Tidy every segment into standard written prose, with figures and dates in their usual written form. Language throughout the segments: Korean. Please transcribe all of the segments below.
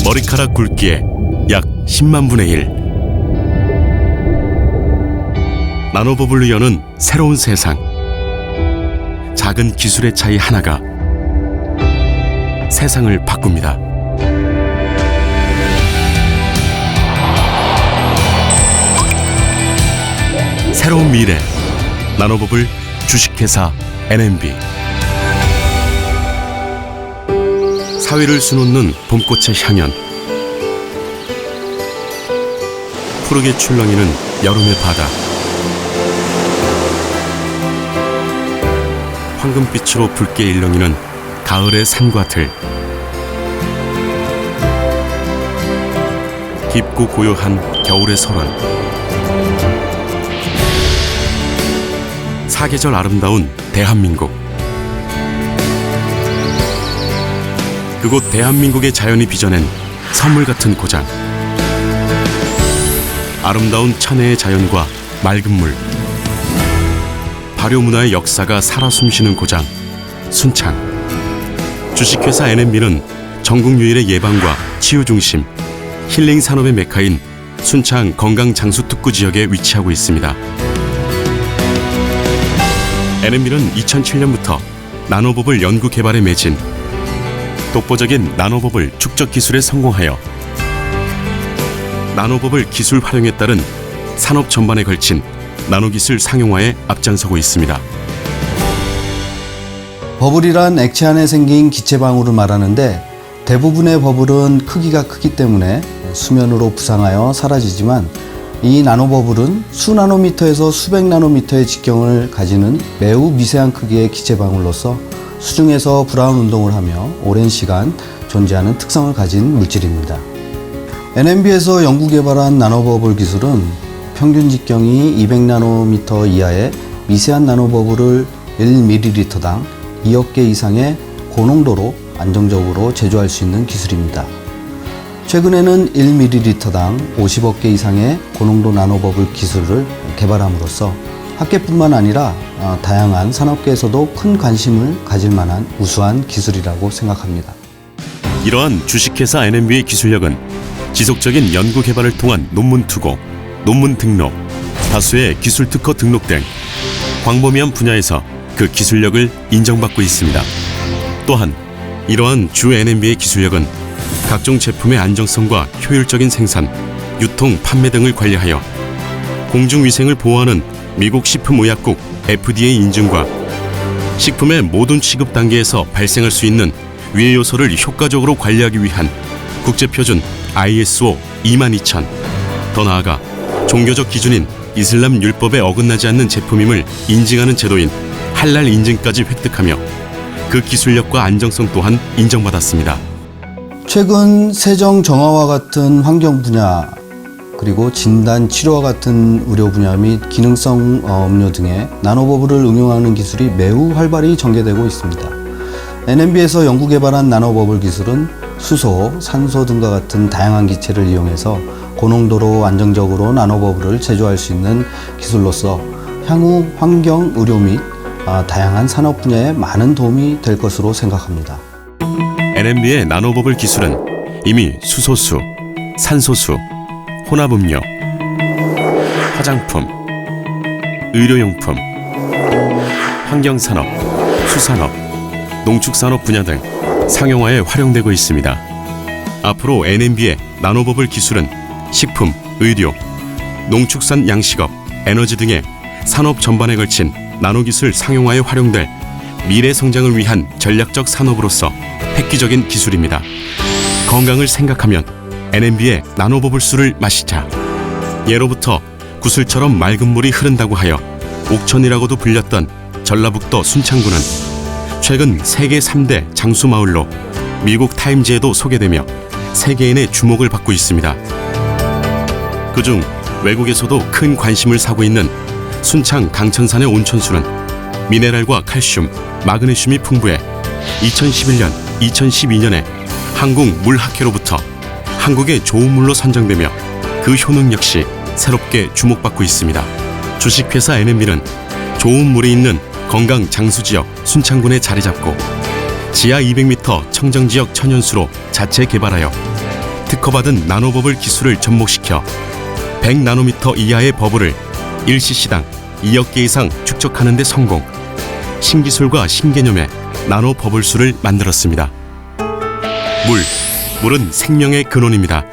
머리카락 굵기의 약 10만 분의 1. 나노버블로 여는 새로운 세상. 작은 기술의 차이 하나가 세상을 바꿉니다. 새로운 미래, 나노버블 주식회사 NMB. 사위를 수놓는 봄꽃의 향연, 푸르게 출렁이는 여름의 바다, 황금빛으로 붉게 일렁이는 가을의 산과 들, 깊고 고요한 겨울의 설원, 사계절 아름다운 대한민국. 그곳 대한민국의 자연이 빚어낸 선물 같은 고장. 아름다운 천혜의 자연과 맑은 물, 발효 문화의 역사가 살아 숨쉬는 고장 순창. 주식회사 NMB는 전국 유일의 예방과 치유 중심, 힐링 산업의 메카인 순창 건강 장수 특구 지역에 위치하고 있습니다. NMB는 2007년부터 나노버블 연구 개발에 매진, 독보적인 나노버블 축적 기술에 성공하여 나노버블 기술 활용에 따른 산업 전반에 걸친 나노기술 상용화에 앞장서고 있습니다. 버블이란 액체 안에 생긴 기체방울을 말하는데, 대부분의 버블은 크기가 크기 때문에 수면으로 부상하여 사라지지만, 이 나노버블은 수나노미터에서 수백 나노미터의 직경을 가지는 매우 미세한 크기의 기체방울로서 수중에서 브라운 운동을 하며 오랜 시간 존재하는 특성을 가진 물질입니다. NMB에서 연구 개발한 나노버블 기술은 평균 직경이 200나노미터 이하의 미세한 나노버블을 1ml당 2억 개 이상의 고농도로 안정적으로 제조할 수 있는 기술입니다. 최근에는 1ml당 50억 개 이상의 고농도 나노버블 기술을 개발함으로써 학계뿐만 아니라 다양한 산업계에서도 큰 관심을 가질 만한 우수한 기술이라고 생각합니다. 이러한 주식회사 NMB의 기술력은 지속적인 연구 개발을 통한 논문 투고, 논문 등록, 다수의 기술 특허 등록 등 광범위한 분야에서 그 기술력을 인정받고 있습니다. 또한 이러한 주 NMB의 기술력은 각종 제품의 안정성과 효율적인 생산, 유통, 판매 등을 관리하여 공중위생을 보호하는 미국 식품의약국 FDA 인증과 식품의 모든 취급 단계에서 발생할 수 있는 위해 요소를 효과적으로 관리하기 위한 국제표준 ISO 22000, 더 나아가 종교적 기준인 이슬람 율법에 어긋나지 않는 제품임을 인증하는 제도인 할랄 인증까지 획득하며 그 기술력과 안정성 또한 인정받았습니다. 최근 세정 정화와 같은 환경 분야, 그리고 진단 치료와 같은 의료 분야 및 기능성 음료 등의 나노버블을 응용하는 기술이 매우 활발히 전개되고 있습니다. NMB에서 연구 개발한 나노버블 기술은 수소, 산소 등과 같은 다양한 기체를 이용해서 고농도로 안정적으로 나노버블을 제조할 수 있는 기술로서 향후 환경, 의료 및 다양한 산업 분야에 많은 도움이 될 것으로 생각합니다. NMB의 나노버블 기술은 이미 수소수, 산소수, 혼합음료, 화장품, 의료용품, 환경산업, 수산업, 농축산업 분야 등 상용화에 활용되고 있습니다. 앞으로 NMB의 나노버블 기술은 식품, 의료, 농축산 양식업, 에너지 등의 산업 전반에 걸친 나노기술 상용화에 활용될 미래 성장을 위한 전략적 산업으로서 획기적인 기술입니다. 건강을 생각하면 NMB의 나노버블수를 마시자. 예로부터 구슬처럼 맑은 물이 흐른다고 하여 옥천이라고도 불렸던 전라북도 순창군은 최근 세계 3대 장수마을로 미국 타임즈에도 소개되며 세계인의 주목을 받고 있습니다. 그중 외국에서도 큰 관심을 사고 있는 순창 강천산의 온천수는 미네랄과 칼슘, 마그네슘이 풍부해 2011년, 2012년에 한국 물학회로부터 한국의 좋은 물로 선정되며 그 효능 역시 새롭게 주목받고 있습니다. 주식회사 NMB는 좋은 물이 있는 건강 장수지역 순창군에 자리 잡고 지하 200m 청정지역 천연수로 자체 개발하여 특허받은 나노버블 기술을 접목시켜 100나노미터 이하의 버블을 1cc당 2억 개 이상 축적하는 데 성공. 신기술과 신개념의 나노버블수를 만들었습니다. 물은 생명의 근원입니다.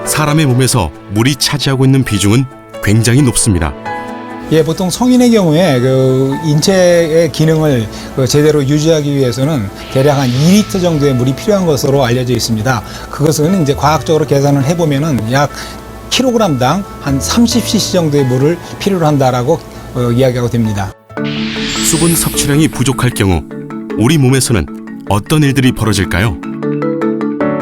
사람의 몸에서 물이 차지하고 있는 비중은 굉장히 높습니다. 예, 보통 성인의 경우에 그 인체의 기능을 제대로 유지하기 위해서는 대략 한 2리터 정도의 물이 필요한 것으로 알려져 있습니다. 그것은 이제 과학적으로 계산을 해보면은 약 킬로그램당 한 30cc 정도의 물을 필요로 한다라고 이야기하고 됩니다. 수분 섭취량이 부족할 경우 우리 몸에서는 어떤 일들이 벌어질까요?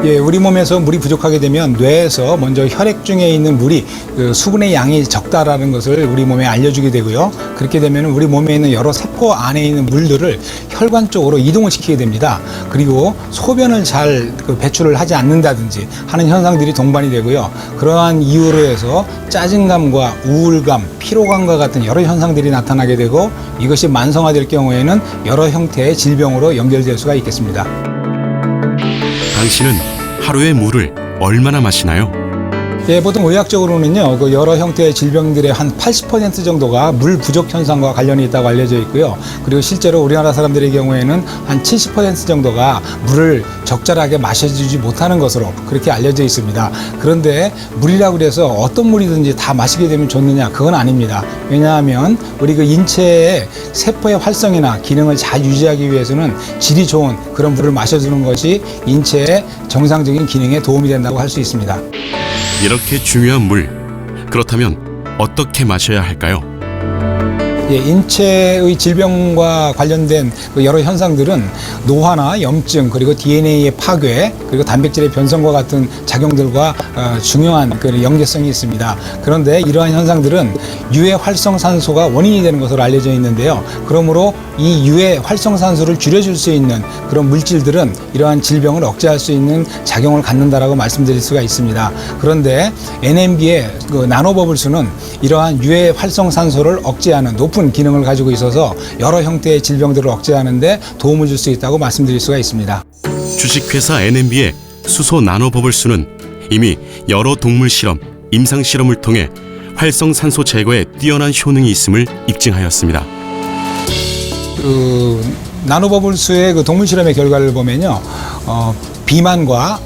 예, 우리 몸에서 물이 부족하게 되면 뇌에서 먼저 혈액 중에 있는 물이 수분의 양이 적다라는 것을 우리 몸에 알려주게 되고요. 그렇게 되면 우리 몸에 있는 여러 세포 안에 있는 물들을 혈관 쪽으로 이동을 시키게 됩니다. 그리고 소변을 잘 배출을 하지 않는다든지 하는 현상들이 동반이 되고요. 그러한 이유로 해서 짜증감과 우울감, 피로감과 같은 여러 현상들이 나타나게 되고 이것이 만성화될 경우에는 여러 형태의 질병으로 연결될 수가 있겠습니다. 당신은 하루에 물을 얼마나 마시나요? 예, 보통 의학적으로는요, 그 여러 형태의 질병들의 한 80% 정도가 물 부족 현상과 관련이 있다고 알려져 있고요. 그리고 실제로 우리나라 사람들의 경우에는 한 70% 정도가 물을 적절하게 마셔주지 못하는 것으로 그렇게 알려져 있습니다. 그런데 물이라고 해서 어떤 물이든지 다 마시게 되면 좋느냐? 그건 아닙니다. 왜냐하면 우리 그 인체의 세포의 활성이나 기능을 잘 유지하기 위해서는 질이 좋은 그런 물을 마셔주는 것이 인체의 정상적인 기능에 도움이 된다고 할 수 있습니다. 이렇게 중요한 물, 그렇다면 어떻게 마셔야 할까요? 예, 인체의 질병과 관련된 그 여러 현상들은 노화나 염증 그리고 DNA의 파괴 그리고 단백질의 변성과 같은 작용들과 중요한 그 연계성이 있습니다. 그런데 이러한 현상들은 유해 활성산소가 원인이 되는 것으로 알려져 있는데요. 그러므로 이 유해 활성산소를 줄여줄 수 있는 그런 물질들은 이러한 질병을 억제할 수 있는 작용을 갖는다라고 말씀드릴 수가 있습니다. 그런데 NMB의 그 나노버블수는 이러한 유해 활성산소를 억제하는 높은 기능을 가지고 있어서 여러 형태의 질병들을 억제하는 데 도움을 줄 수 있다고 말씀드릴 수가 있습니다. 주식회사 NMB의 수소 나노버블수는 이미 여러 동물 실험, 임상 실험을 통해 활성산소 제거에 뛰어난 효능이 있음을 입증하였습니다. 나노버블수의 그 동물 실험의 결과를 보면요, 비만과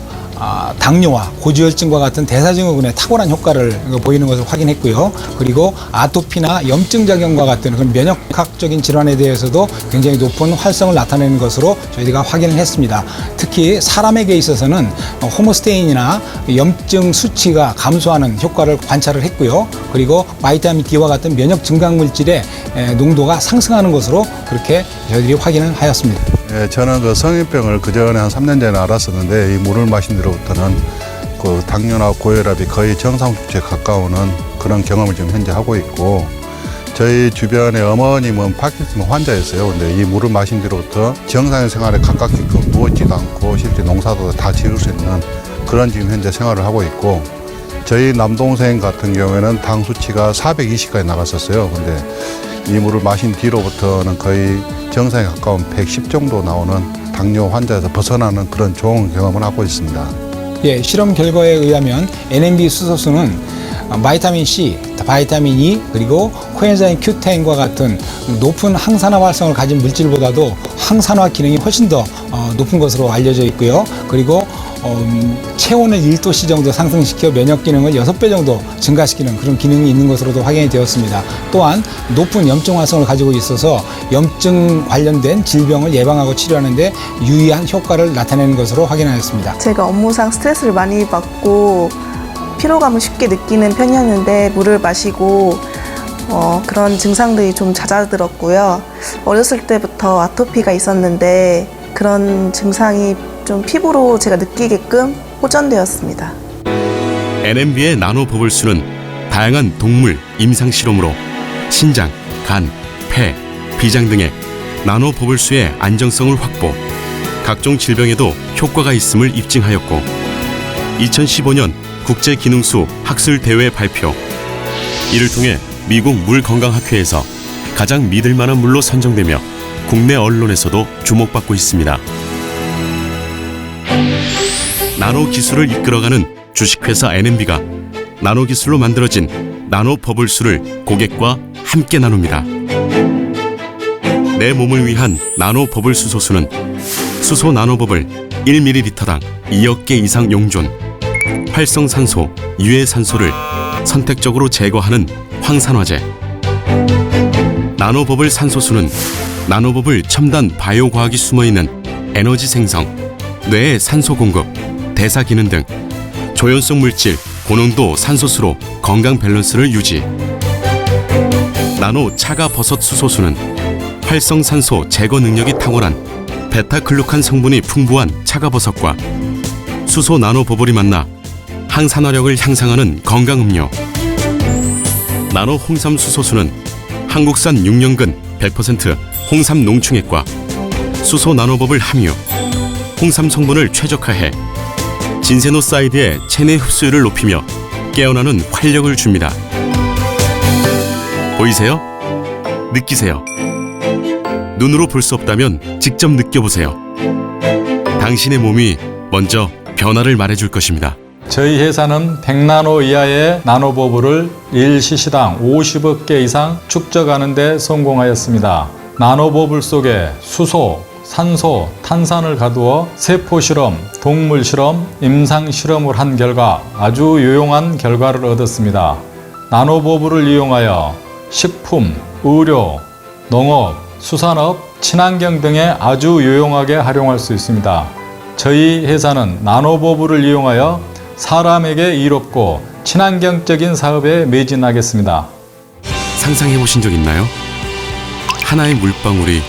당뇨와 고지혈증과 같은 대사증후군에 탁월한 효과를 보이는 것을 확인했고요. 그리고 아토피나 염증 작용과 같은 그런 면역학적인 질환에 대해서도 굉장히 높은 활성을 나타내는 것으로 저희가 확인을 했습니다. 특히 사람에게 있어서는 호모스테인이나 염증 수치가 감소하는 효과를 관찰을 했고요. 그리고 바이타민 D와 같은 면역 증강 물질의 농도가 상승하는 것으로 그렇게 저희들이 확인을 하였습니다. 예, 저는 그 성인병을 그전에 한 3년 전에 알았었는데 이 물을 마신 뒤로부터는 그 당뇨나 고혈압이 거의 정상 수치에 가까우는 그런 경험을 지금 현재 하고 있고 저희 주변의 어머님은 파킨슨 환자였어요. 근데 이 물을 마신 뒤로부터 정상의 생활에 가깝게끔 누워있지도 않고 실제 농사도 다 지을 수 있는 그런 지금 현재 생활을 하고 있고 저희 남동생 같은 경우에는 당 수치가 420까지 나갔었어요. 근데 이 물을 마신 뒤로부터는 거의 정상에 가까운 110 정도 나오는 당뇨 환자에서 벗어나는 그런 좋은 경험을 하고 있습니다. 예, 실험 결과에 의하면 NMB 수소수는 바이타민 C, 바이타민 E 그리고 코엔자임 Q10과 같은 높은 항산화 활성을 가진 물질보다도 항산화 기능이 훨씬 더 높은 것으로 알려져 있고요. 그리고 체온을 1도씨 정도 상승시켜 면역 기능을 6배 정도 증가시키는 그런 기능이 있는 것으로도 확인이 되었습니다. 또한 높은 염증 활성을 가지고 있어서 염증 관련된 질병을 예방하고 치료하는 데 유의한 효과를 나타내는 것으로 확인하였습니다. 제가 업무상 스트레스를 많이 받고 피로감을 쉽게 느끼는 편이었는데 물을 마시고 그런 증상들이 좀 잦아들었고요. 어렸을 때부터 아토피가 있었는데 그런 증상이 좀 피부로 제가 느끼게끔 호전되었습니다. NMB의 나노버블수는 다양한 동물 임상 실험으로 신장, 간, 폐, 비장 등의 나노버블수의 안정성을 확보, 각종 질병에도 효과가 있음을 입증하였고 2015년 국제기능수 학술대회 발표, 이를 통해 미국 물건강학회에서 가장 믿을만한 물로 선정되며 국내 언론에서도 주목받고 있습니다. 나노 기술을 이끌어가는 주식회사 NMB가 나노 기술로 만들어진 나노 버블수를 고객과 함께 나눕니다. 내 몸을 위한 나노 버블 수소수는 수소 나노버블 1ml당 2억 개 이상 용존, 활성산소, 유해산소를 선택적으로 제거하는 황산화제. 나노버블 산소수는 나노버블 첨단 바이오 과학이 숨어있는 에너지 생성, 뇌의 산소 공급, 대사 기능 등 조연성 물질, 고농도 산소수로 건강 밸런스를 유지. 나노 차가 버섯 수소수는 활성산소 제거 능력이 탁월한 베타글루칸 성분이 풍부한 차가버섯과 수소 나노버블이 만나 항산화력을 향상하는 건강음료. 나노 홍삼 수소수는 한국산 6년근 100% 홍삼 농축액과 수소 나노버블 함유, 홍삼 성분을 최적화해 진세노사이드의 체내 흡수율을 높이며 깨어나는 활력을 줍니다. 보이세요? 느끼세요. 눈으로 볼 수 없다면 직접 느껴보세요. 당신의 몸이 먼저 변화를 말해줄 것입니다. 저희 회사는 100나노 이하의 나노버블을 1cc당 50억 개 이상 축적하는 데 성공하였습니다. 나노버블 속에 수소, 산소, 탄산을 가두어 세포 실험, 동물 실험, 임상 실험을 한 결과 아주 유용한 결과를 얻었습니다. 나노버블을 이용하여 식품, 의료, 농업, 수산업, 친환경 등에 아주 유용하게 활용할 수 있습니다. 저희 회사는 나노버블을 이용하여 사람에게 이롭고 친환경적인 사업에 매진하겠습니다. 상상해 보신 적 있나요? 하나의 물방울이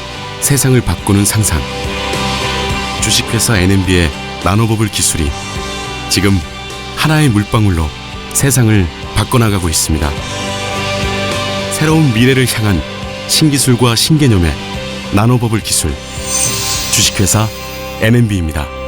세상을 바꾸는 상상. 주식회사 NMB의 나노버블 기술이 지금 하나의 물방울로 세상을 바꿔나가고 있습니다. 새로운 미래를 향한 신기술과 신개념의 나노버블 기술. 주식회사 NMB입니다.